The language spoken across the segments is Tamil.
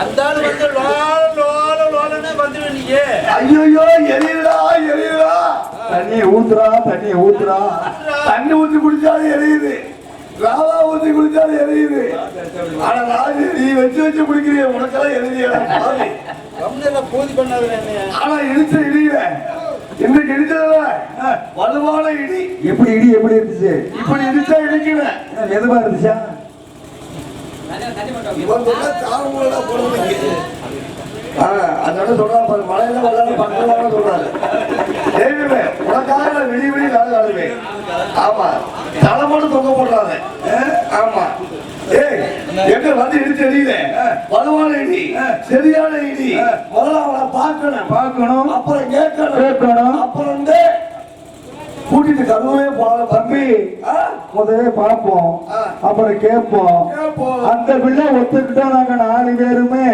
அந்த ஆள் வந்து லோலன்னு வந்துடு நீயே. ஐயோ எரியுடா எரியுடா. தண்ணி ஊத்துறா தண்ணி ஊத்துறா. தண்ணி ஊத்தி குடிச்சாலும் எரியுது, ராவா ஊத்தி குடிச்சாலும் எரியுது. ஆனா ராஜு நீ வச்சு குடிக்கிறிய உனக்கெல்லாம் எரியுது. பூதி பண்ணாது. ஆனா இடிச்ச இடியில இன்னைக்கு இடிச்சதுல வலுவான இடி. எப்படி இடி எப்படி இருந்துச்சு? இப்படி இடிச்சா இடிக்கல எதுவா இருந்துச்சா? அதோட சொல்றாரு மழையில வந்தாலும் பக்கம் சொல்றாரு. உனக்காக விடி விடி நாள் ஆடுவேன். ஆமா தலை மட்டும் தொங்க போடுறாங்க. ஆமா எங்க வந்து இடிச்சு எடியில வலுவான இடி, சரியான இடி. முதல்ல அவனை பார்க்கணும், அப்புறம் கேட்கணும், அப்புறம் வந்து கூட்டிட்டு கதவே போல தம்பி முதல்ல பார்ப்போம், அப்புறம் கேட்போம். அந்த பிள்ளை ஒத்துக்கிட்டா நாங்க 4 பேருமே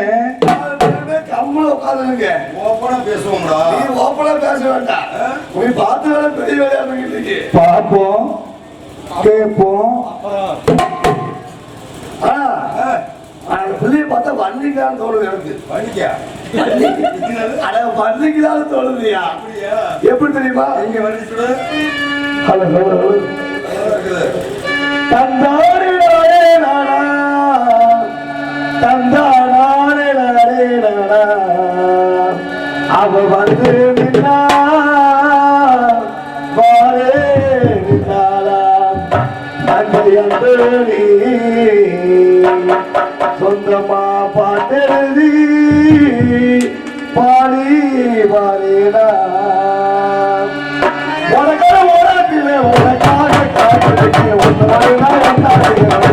கம்முல உட்காந்துருங்க. ஓப்பனா பேசுவோம்டா. நீ ஓப்பனா பேச வேண்டாம். நீ பார்த்து வேலை பெரிய வேலையா இருக்கு. பார்ப்போம் கேட்போம். பிள்ளைய பார்த்தா வண்டிக்கான்னு தோணுது எனக்கு. வண்டிக்குதான் தோணுதுயா. எப்படி தெரியுமா? இங்க வண்டி சுடு. தந்தாரே நானா தந்தாரே நானா அவ வந்து நின்னா பாரே நின்னாளா அங்கே நீ சொந்தமா பாட்டெழுதி பாடி பாடினா உனக்காக உனக்கில்லை உனக்காக காட்டு ஒன்றாக ஒன்றாகிறோம்.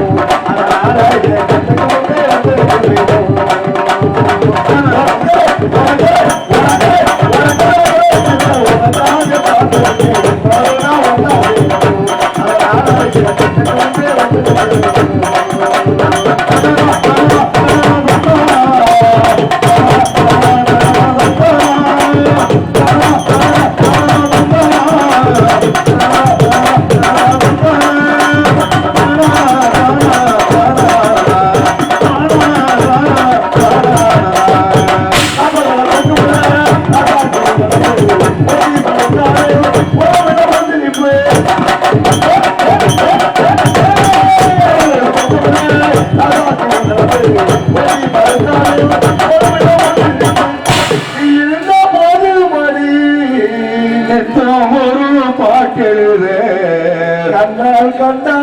கண்டா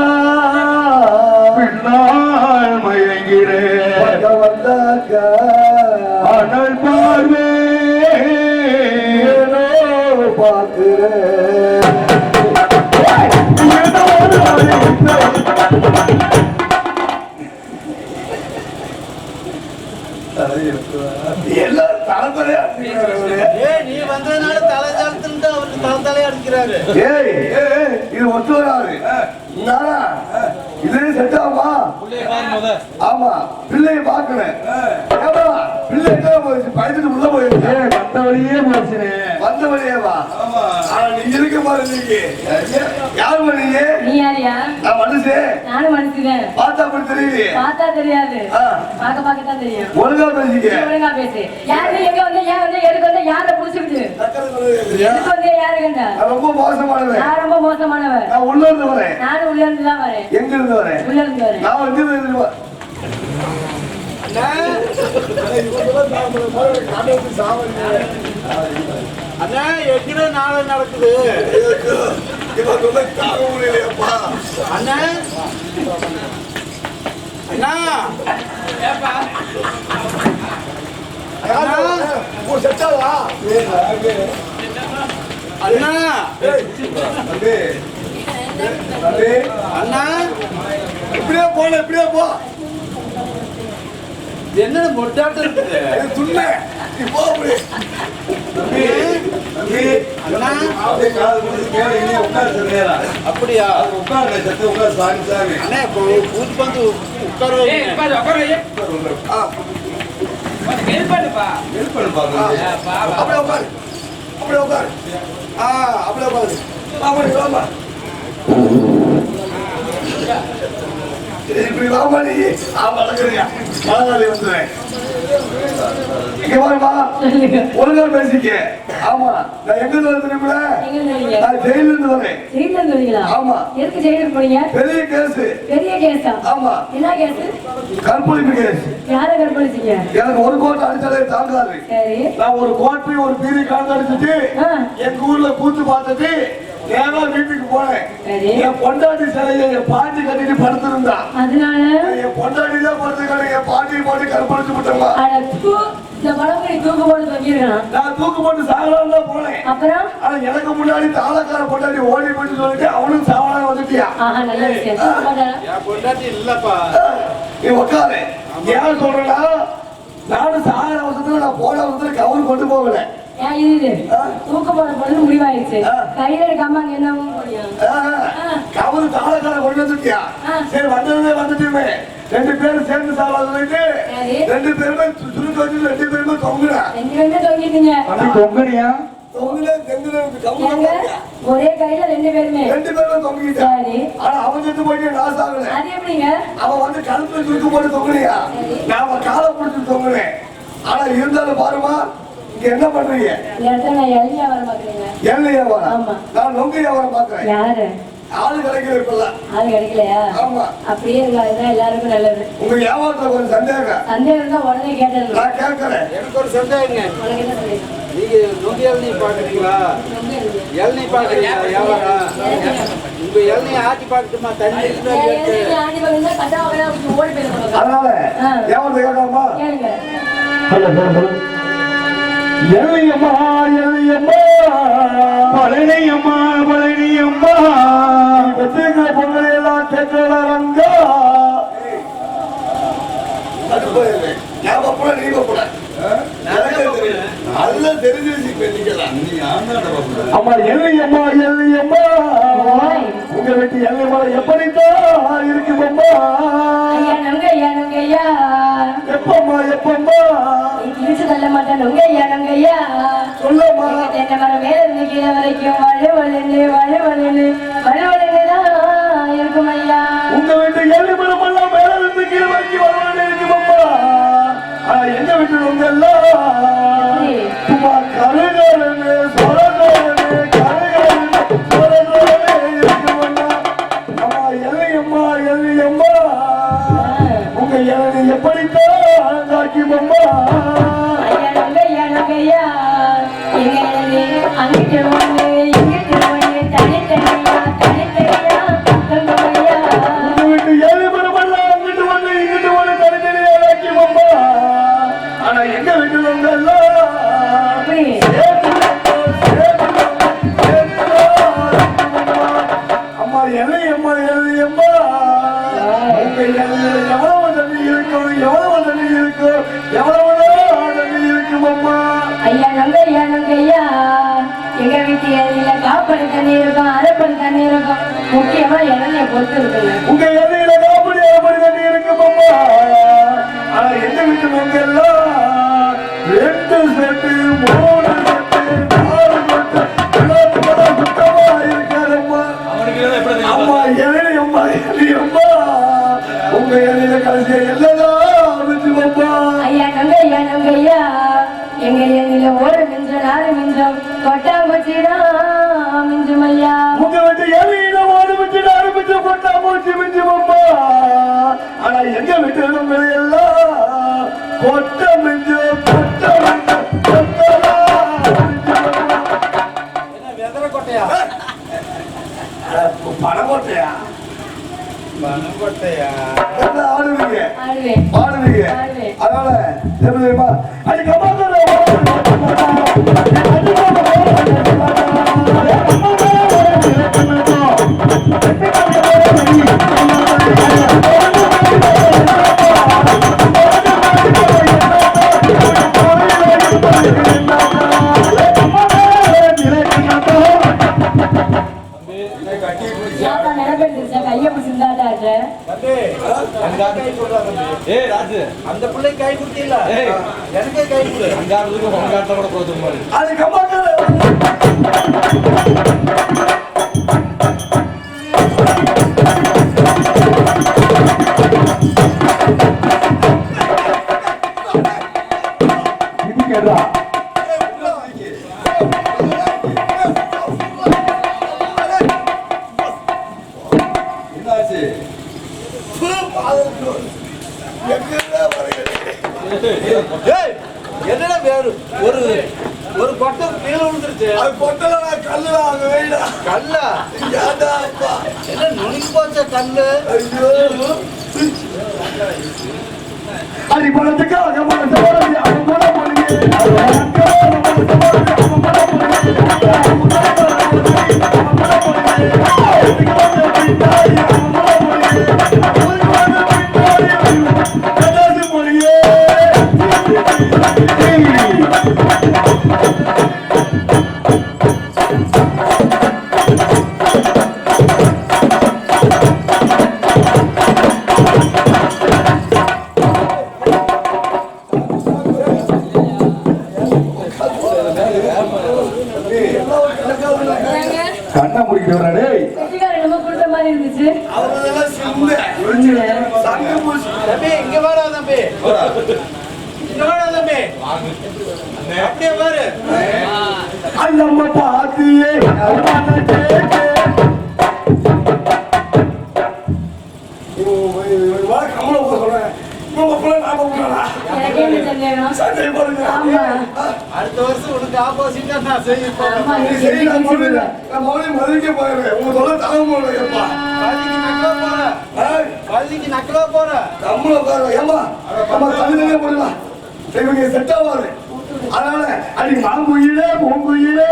பின்னால் மயங்கிறேன் வந்தாக்க அனல் பார்வே பார்க்கிறேன். எல்லாரும் தலையா நீ வந்ததுனால தலைஜாலத்துல அவருக்கு தலையா அடிக்கிறாரு. இது ஒத்து வராது. இது செட் ஆகுமா? ஆமா பிள்ளைய பாக்கணும். பிள்ளை பயந்துட்டு உள்ள போயிருக்கு. வந்த வழியே போச்சுனே. வந்த வழியேவா? நீங்க இருக்க பாரு. நீங்க யாரு பண்ணீங்க? நீ யாரியா? நான் மனுஷன். நானும் மனுஷன். பார்த்தா அப்படி தெரியுது. பார்த்தா தெரியாது, பார்க்க தான் தெரியும். ஒழுங்கா பேசிக்க. ஒழுங்கா பேசு. யாரு எங்க வந்து ஏன் வந்து எதுக்கு வந்து யாரை புடிச்சுக்கிட்டு எதுக்கு வந்து யாரு கண்டா? ரொம்ப மோசமானவன். நான் ரொம்ப மோசமானவன். நான் உள்ள இருந்து வரேன். நானும் உள்ள இருந்து தான் வரேன். எங்க இருந்து வரேன்? உள்ள இருந்து வரேன். நான் எங்க இருந்து அண்ணா எத்தனை நாள் நடக்குது? அண்ணா அண்ணா அண்ணா அண்ணா இப்படியே போல இப்படியே போ. என்ன மொட்டாட்டம் இருக்குது? துண்ணே நீ போ. அப்படியா? உட்காரு சத்து உட்காரு. சாமி சாமி அண்ணா பூத்து வந்து உட்காரு. அப்படியே உட்காரு. அப்படியே உட்காரு. அப்படியே உட்காரு. இப்படி வாமா நீ வளர்க்குறியா மலகாலி வந்துடுறேன் இங்க பாருமா ஒழுங்கா பேசிக்க ஆமா நான் எங்க இருந்து தெரியுமில நான் ஜெயில இருந்து வரேன் ஜெயில இருந்து வரீங்களா ஆமா எதுக்கு ஜெயிலுக்கு போறீங்க பெரிய கேஸ் பெரிய கேஸா ஆமா என்ன கேஸ் கற்பழிப்பு கேஸ் யாரை கற்பழிச்சீங்க எனக்கு ஒரு கோட்டை அடிச்சாலே தாங்காது சரி நான் ஒரு கோட்டை ஒரு பீரி காண்டு அடிச்சுட்டு எங்க ஊர்ல கூத்து பார்த்துட்டு நேரா வீட்டுக்கு போனேன் என் பொண்டாட்டி சிலையை என் பாட்டி கட்டிட்டு படுத்திருந்தா அதனால என் பொண்டாட்டி தான் படுத்துக்கான என் பாட்டியை போட்டு கற்பழிச்சு விட்டோமா இந்த பழமொழி தூக்கு போட்டு தொங்கிருக்கான் நான் தூக்கு போட்டு சாகலாம் தான் போனேன் அப்புறம் ஆனா எனக்கு முன்னாடி தாளக்கார பொண்டாட்டி ஓடி போயிட்டு சொல்லிட்டு அவனும் சாவலாம் வந்துட்டியா ஆஹா நல்ல விஷயம் என் பொண்டாட்டி இல்லப்பா நீ உட்காரு ஏன் சொல்றேன்னா நானும் சாகர அவசரத்துல நான் போன அவசரத்துல கவர் கொண்டு போகல ஏன் இது தூக்க போற பொழுது முடிவாயிருச்சு கையில இருக்காம அங்க என்ன முடியும் கவரு தாளக்கார கொண்டு வந்துட்டியா சரி வந்ததுமே வந்துட்டுமே ரெண்டு பேரும் சேர்ந்து சாவலாம் சொல்லிட்டு ரெண்டு பேருமே சுருக்க வச்சு ரெண்டு பேருமே தொங்குறா ரெண்டு பேருமே தொங்கிட்டீங்க அப்படி தொங்குனியா ஒரே கையில ரெண்டு பேருமே தொங்கிட்டான் ஆனா அவன் செத்து போயிட்டு நான் சாகல அது எப்படிங்க அவன் வந்து கழுத்துல சுருக்கு போட்டு தொங்குறியா நான் காலை பிடிச்சி தொங்குனேன் ஆனா இருந்தாலும் பாருமா இங்க என்ன பண்றீங்க நான் எள்ளி வியாபாரம் பாக்குறீங்க எள்ளி வியாபாரம் நான் நொங்கு வியாபாரம் பாக்குறேன் யாரு ஆளு கிடைக்கல இப்ப ஆளு கிடைக்கலையா ஆமா அப்படியே இருந்தா எல்லாருக்கும் நல்லது உங்க வியாபாரத்துல கொஞ்சம் சந்தேகம் இருந்தா உடனே கேட்டது நான் கேட்கறேன் எனக்கு ஒரு சந்தேகங்க உனக்கு என்ன சந்தேகம் நீங்க நொங்கு இளநீ பாக்குறீங்களா இளநீ பாக்குறீங்களா வியாபாரம் உங்க இளநீ ஆட்டி பாக்கட்டுமா தண்ணி அதனால வியாபாரத்தை கேட்கலாமா எல்லையம்மா எல்லையம்மா பழனியம்மா பழனியம்மா வெற்றிக்கிற பொங்கலை எல்லாம் கேட்கலாங்க அம்மா எல்லையம்மா எல்லையம்மா உங்க வீட்டு எல்லையம்மா எப்படித்தான் இருக்குமம்மா எப்பம்மா எப்பம்மா சொல்ல மாட்டேன் நொங்கையா சொல்லம்மா தென்னை மரம் மேல இருந்து கீழே வரைக்கும் வலுவலுதான் இருக்கும் ஐயா உங்க வீட்டு எல்லை மரம் எல்லாம் மேல இருந்து கீழே வரைக்கும் வரவானே இருக்குமம்மா ஆனா எங்க வீட்டு உங்க எல்லாம் சும்மா கருகருன்னு சொரகருன்னு கருகருன்னு சொரகருன்னு இருக்குமம்மா அம்மா எல்லையம்மா எல்லையம்மா உங்க எல்லை எப்படித்தான் காக்கிமம்மா அங்கிட்டு ஒண்ணு இங்கிட்டு ஒண்ணு தனித்தனியா உங்க வீட்டு ஏழு மரமெல்லாம் அங்கிட்டு ஒண்ணு இங்கிட்டு ஒண்ணு தனித்தனியா காக்கிமம்மா ஆனா எங்க வீட்டு உங்க எல்லாம் அம்மா எல்லையம்மா எல்லையம்மா உங்க எல்லையில எவ்வளவு தண்ணி இருக்கும் எவ்வளவு தண்ணி இருக்கும் எவ்வளவு தண்ணி இருக்கும் அம்மா ஐயா நொங்கையா எங்க வீட்டு ஏரியில காப்படி தண்ணி இருக்கும் அரைப்படி தண்ணி இருக்கும் முக்கியமா இளநிய பொறுத்து இருக்குங்க உங்க எல்லையில காப்படி அரைப்படி தண்ணி இருக்கும் அம்மா ஆனா எங்க வீட்டு உங்க எல்லாம் 2 செட்டு 3 செட்டு 4 செட்டு சுத்தமா இருக்காதம்மா அம்மா எல்லையம்மா எல்லையம்மா உங்க எல்லையில கடைசியா எல்லாம் அம்மா ஐயா நொங்கையா எங்க ஏரியில ஒரு மிஞ்சம் 4 மிஞ்சம் கொட்டாங்குச்சிதான் மிஞ்சும் ஐயா உங்க வீட்டு எல்லையில ஒரு மிஞ்சம் 4 மிஞ்சம் கொட்டாங்குச்சி மிஞ்சும் அம்மா ஆனா எங்க வீட்டு உங்களை எல்லாம் கொட்ட மிஞ்சம் கொட்டையா பணக்கோட்டையா பணக்கோட்டையா ஆடுவீங்க ஆடுவேன் ஆடுவீங்க அதனால எப்படி தெரியுமா அது அந்த பிள்ளை கை கொடுத்தீங்களா எனக்கே கை கொடு அது கம்மா ஏய், என்னடா வேறு ஒரு ஒரு கொட்டை கீழே விழுந்துருச்சு. அது பொட்டல கல்லுடா அங்க வெயிடா கல்லா ஏன்டா அப்பா என்ன நுணுங்கி போச்ச கல்லு. ஐயோ அடி பணத்துக்கு அகமான சோழி அவன் போல போனீங்க கண்ணை முடிக்கிட்டு வரா டேய். கெட்டிக்காரன் என்னமோ கொடுத்த மாதிரி இருந்துச்சு. அவரெல்லாம் சிந்து சங்க பூசி தம்பி இங்க வாடா தம்பி, இங்க வாடா தம்பி. அப்படியே பாரு. நம்ம பாத்தியே கமல சொல்றேன் எனக்கே இந்த சந்தேகம். சண்டை போடுங்க ஆமா. அடுத்த வருஷம் உனக்கு ஆப்போசிட்டா நான் செய்யப்போறேன். ஆமா, நீ சரி நான் போடுறேன் நான் மறுபடியும் மதுரைக்கே போயிடுறேன் உங்க சொல்ல தலைமுறை ஏப்பா பள்ளிக்கு நக்கலா போற, பள்ளிக்கு நக்கலா போற. நம்மள உட்கார ஏமா நம்ம தனித்தனியே போடலாம் இவங்க செட் ஆகாது அதனால அடி மாங்குயிலே பூங்குயிலே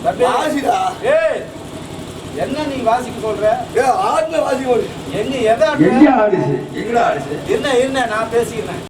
தம்பி, வாசிடா ஏய், என்ன நீ வாசிக்க சொல்ற? ஆட்ல வாசி எங்க எதை எங்க ஆடிச்சு எங்கடா ஆடிச்சு என்ன நான் பேசிக்கிறேன்.